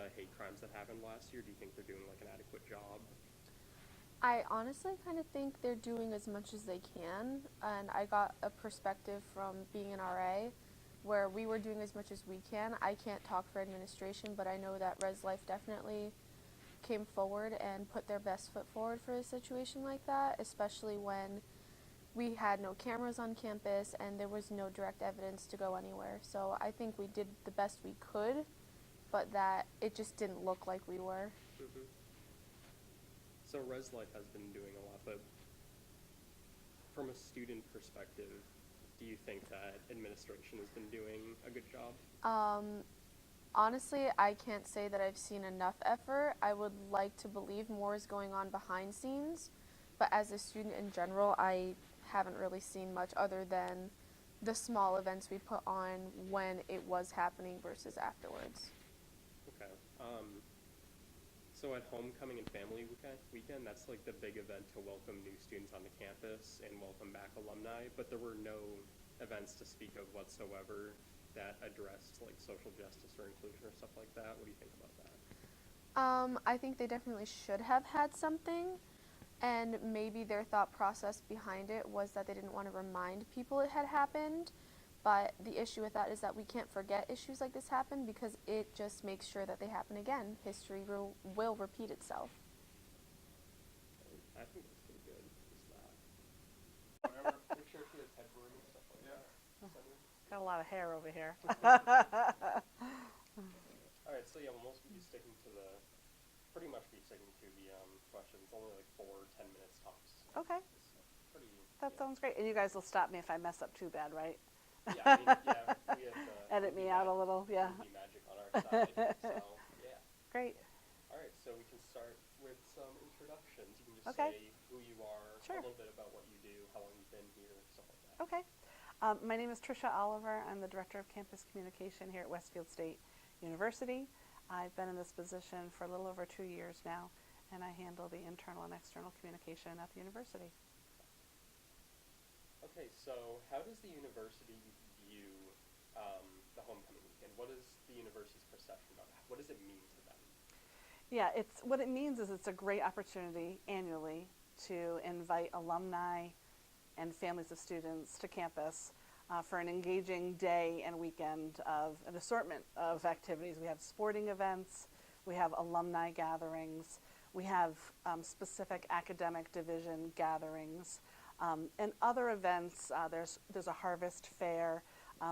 the hate crimes that happened last year? Do you think they're doing like an adequate job? I honestly kind of think they're doing as much as they can, and I got a perspective from being an RA where we were doing as much as we can. I can't talk for administration, but I know that Res Life definitely came forward and put their best foot forward for a situation like that, especially when we had no cameras on campus and there was no direct evidence to go anywhere. So I think we did the best we could, but that it just didn't look like we were. Hmm. So Res Life has been doing a lot, but from a student perspective, do you think that administration has been doing a good job? Um, Honestly, I can't say that I've seen enough effort. I would like to believe more is going on behind scenes, but as a student in general, I haven't really seen much other than the small events we put on when it was happening versus afterwards. Okay. So at homecoming and family weekend, that's like the big event to welcome new students onto campus and welcome back alumni. But there were no events to speak of whatsoever that addressed like social justice or inclusion or stuff like that. What do you think about that? I think they definitely should have had something, and maybe their thought process behind it was that they didn't want to remind people it had happened. But the issue with that is that we can't forget issues like this happen because it just makes sure that they happen again. History will repeat itself. I think that's pretty good. Just that. Whenever, make sure she has headroom and stuff like that. Got a lot of hair over here. All right, so yeah, we'll mostly be sticking to the, pretty much be sticking to the questions. Only like 4 10 minutes tops. Okay, It's pretty. that Yeah. sounds great. And you guys will stop me if I mess up too bad, right? Yeah, I mean, yeah, we have Edit me out a little, yeah. movie magic on our side. So yeah. Great. All right, so we can start with some introductions. You can just Okay. say who you are, Sure. a little bit about what you do, how long you've been here, stuff like that. Okay. My name is Tricia Oliver. I'm the Director of Campus Communication here at Westfield State University. I've been in this position for a little over 2 years now, and I handle the internal and external communication at the university. Okay, so how does the university view the homecoming weekend? What is the university's perception about it? What does it mean to them? Yeah, what it means is it's a great opportunity annually to invite alumni and families of students to campus for an engaging day and weekend of an assortment of activities. We have sporting events, we have alumni gatherings, we have specific academic division gatherings, and other events. There's a harvest fair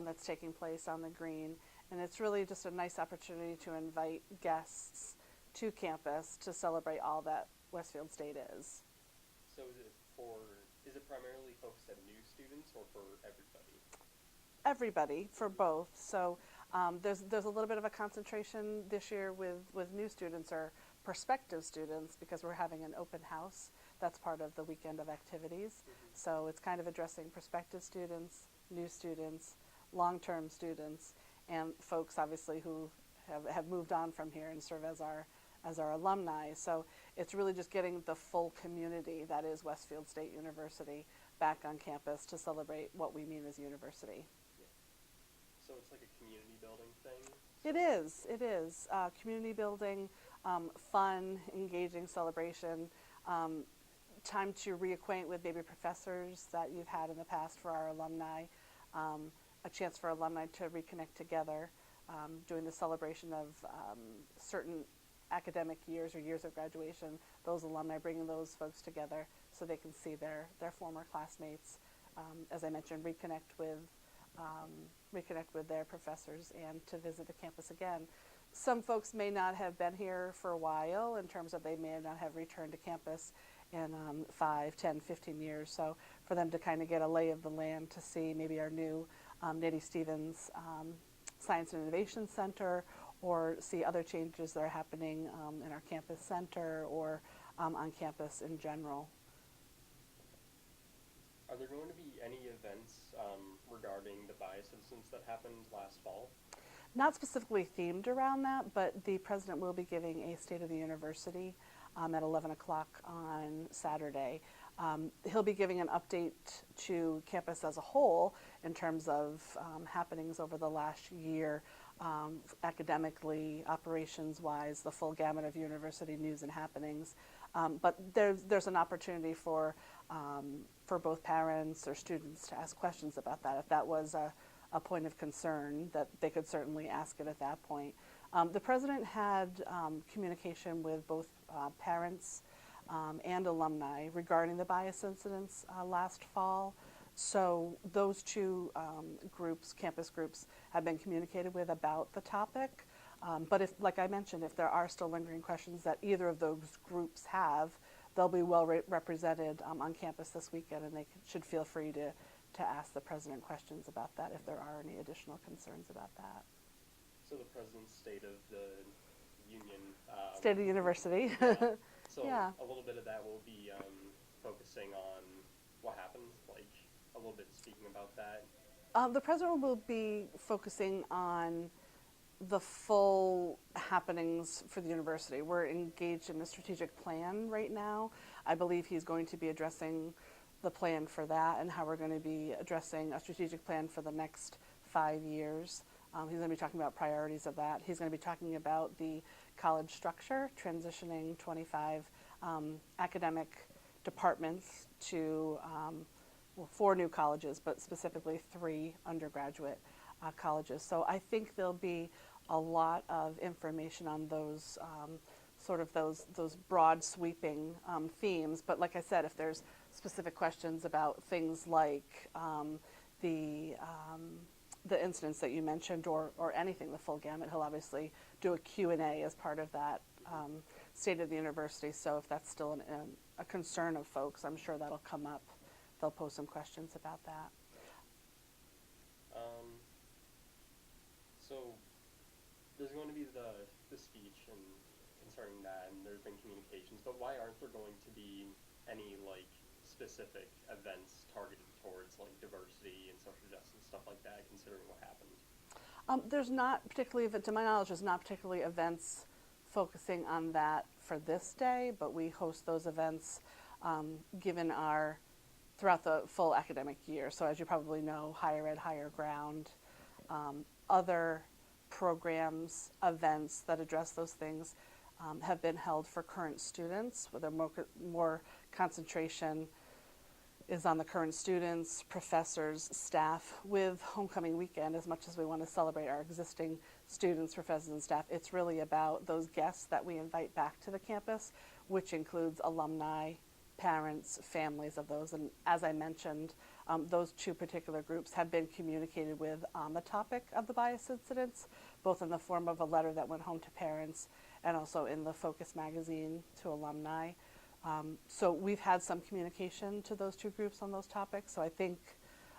that's taking place on the green, and it's really just a nice opportunity to invite guests to campus to celebrate all that Westfield State is. So is it primarily focused at new students or for everybody? Everybody, for both. So there's a little bit of a concentration this year with new students or prospective students because we're having an open house. That's part of the weekend of activities. Mm-hmm. So it's kind of addressing prospective students, new students, long-term students, and folks obviously who have moved on from here and serve as our alumni. So it's really just getting the full community that is Westfield State University back on campus to celebrate what we mean as university. So it's like a community building thing? It is. Community building, fun, engaging celebration, time to reacquaint with maybe professors that you've had in the past for our alumni, a chance for alumni to reconnect together, doing the celebration of certain academic years or years of graduation, those alumni bringing those folks together so they can see their former classmates, as I mentioned, reconnect with their professors and to visit the campus again. Some folks may not have been here for a while in terms of they may not have returned to campus in 5, 10, 15 years. So for them to kind of get a lay of the land to see maybe our new Nettie Stevens Science and Innovation Center or see other changes that are happening in our campus center or on campus in general. Are there going to be any events regarding the biocitizens that happened last fall? Not specifically themed around that, but the president will be giving a State of the University at 11 o'clock on Saturday. He'll be giving an update to campus as a whole in terms of happenings over the last year, academically, operations-wise, the full gamut of university news and happenings. But there's an opportunity for both parents or students to ask questions about that. If that was a point of concern, that they could certainly ask it at that point. The president had communication with both parents and alumni regarding the bias incidents last fall. So those two groups, campus groups, have been communicated with about the topic. But if, like I mentioned, if there are still lingering questions that either of those groups have, they'll be well represented on campus this weekend, and they should feel free to ask the president questions about that if there are any additional concerns about that. So the president's State of the Union. State of the University. Yeah. So Yeah. a little bit of that will be focusing on what happened, like a little bit speaking about that. The president will be focusing on the full happenings for the university. We're engaged in a strategic plan right now. I believe he's going to be addressing the plan for that and how we're going to be addressing a strategic plan for the next 5 years. He's going to be talking about priorities of that. He's going to be talking about the college structure, transitioning 25 academic departments to 4 new colleges, but specifically 3 undergraduate colleges. So I think there'll be a lot of information on those those broad sweeping themes. But like I said, if there's specific questions about things like the incidents that you mentioned or anything, the full gamut, he'll obviously do a Q&A as part of that State of the University. So if that's still a concern of folks, I'm sure that'll come up. They'll pose some questions about that. So there's going to be the speech and concerning that, and there's been communications, but why aren't there going to be any like specific events targeted towards like diversity and social justice, stuff like that, considering what happened? There's not particularly, to my knowledge, there's not particularly events focusing on that for this day, but we host those events given our throughout the full academic year. So as you probably know, Higher Ed, Higher Ground, other programs, events that address those things have been held for current students, with a more concentration is on the current students, professors, staff. With homecoming weekend, as much as we want to celebrate our existing students, professors, and staff, it's really about those guests that we invite back to the campus, which includes alumni, parents, families of those. And as I mentioned, those 2 particular groups have been communicated with on the topic of the bias incidents, both in the form of a letter that went home to parents and also in the Focus magazine to alumni. So we've had some communication to those 2 groups on those topics. So I think,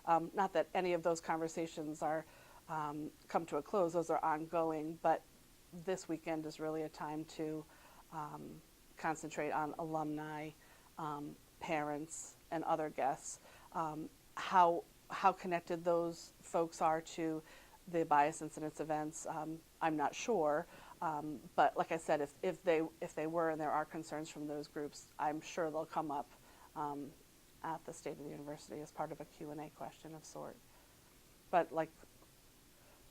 not that any of those conversations are come to a close, those are ongoing, but this weekend is really a time to concentrate on alumni, parents, and other guests. How connected those folks are to the bias incidents events, I'm not sure. But like I said, if they were and there are concerns from those groups, I'm sure they'll come up at the State of the University as part of a Q&A question of sort. But like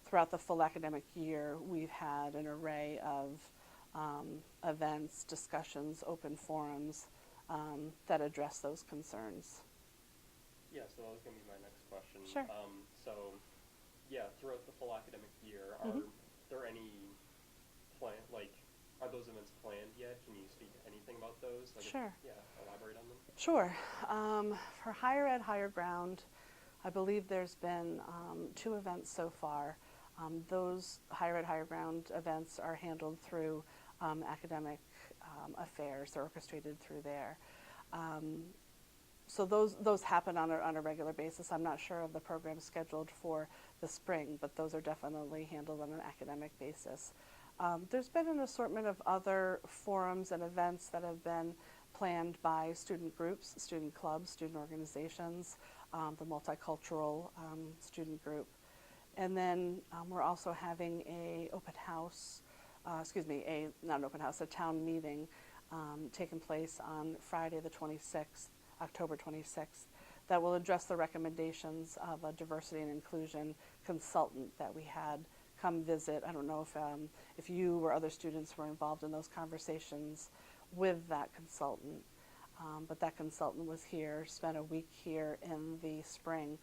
throughout the full academic year, we've had an array of events, discussions, open forums that address those concerns. Yeah, so that was going to be my next question. Sure. So, yeah, throughout the full academic year, are there any are those events planned yet? Can you speak anything about those? Sure. Elaborate on them. Sure. For Higher Ed, Higher Ground, I believe there's been 2 events so far. Those Higher Ed, Higher Ground events are handled through academic affairs. They're orchestrated through there. So those happen on a regular basis. I'm not sure of the program scheduled for the spring, but those are definitely handled on an academic basis. There's been an assortment of other forums and events that have been planned by student groups, student clubs, student organizations, the multicultural student group. And then we're also having a open house, not an open house, a town meeting taking place on Friday the 26th, October 26th, that will address the recommendations of a diversity and inclusion consultant that we had come visit. I don't know if you or other students were involved in those conversations with that consultant. But that consultant was here, spent a week here in the spring,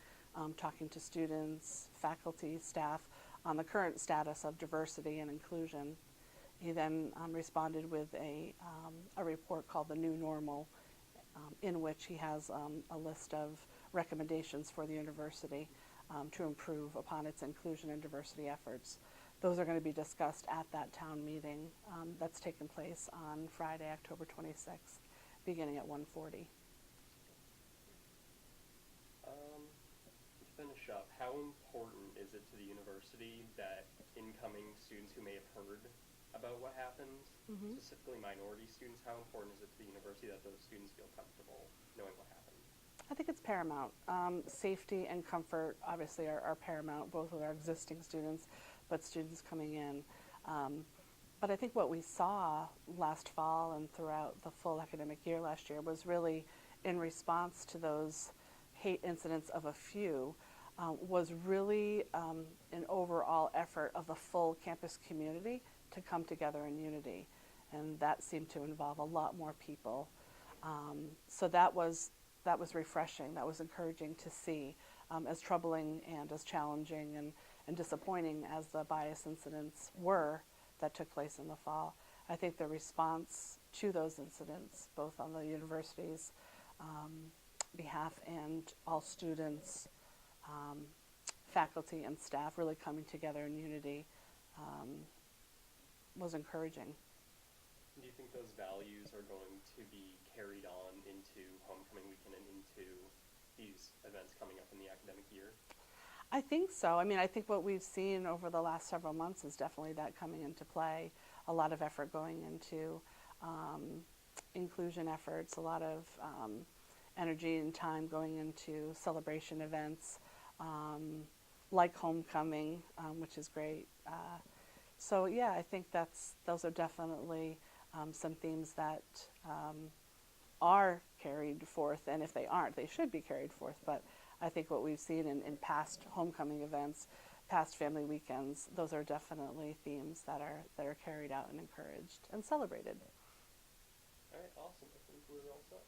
talking to students, faculty, staff on the current status of diversity and inclusion. He then responded with a report called The New Normal, in which he has a list of recommendations for the university to improve upon its inclusion and diversity efforts. Those are going to be discussed at that town meeting that's taking place on Friday, October 26th, beginning at 1:40. To finish up, how important is it to the university that incoming students who may have heard about what happened, specifically minority students, how important is it to the university that those students feel comfortable knowing what happened? I think it's paramount. Safety and comfort obviously are paramount, both with our existing students, but students coming in. But I think what we saw last fall and throughout the full academic year last year was really in response to those hate incidents of a few, was really an overall effort of the full campus community to come together in unity. And that seemed to involve a lot more people. So that was refreshing. That was encouraging to see, as troubling and as challenging and disappointing as the bias incidents were that took place in the fall. I think the response to those incidents, both on the university's behalf and all students, faculty and staff really coming together in unity, was encouraging. Do you think those values are going to be carried on into homecoming weekend and into these events coming up in the academic year? I think so. I mean, I think what we've seen over the last several months is definitely that coming into play. A lot of effort going into inclusion efforts, a lot of energy and time going into celebration events, like homecoming, which is great. So yeah, I think those are definitely some themes that are carried forth, and if they aren't, they should be carried forth. But I think what we've seen in past homecoming events, past family weekends, those are definitely themes that are carried out and encouraged and celebrated. All right, awesome. I think we're all set.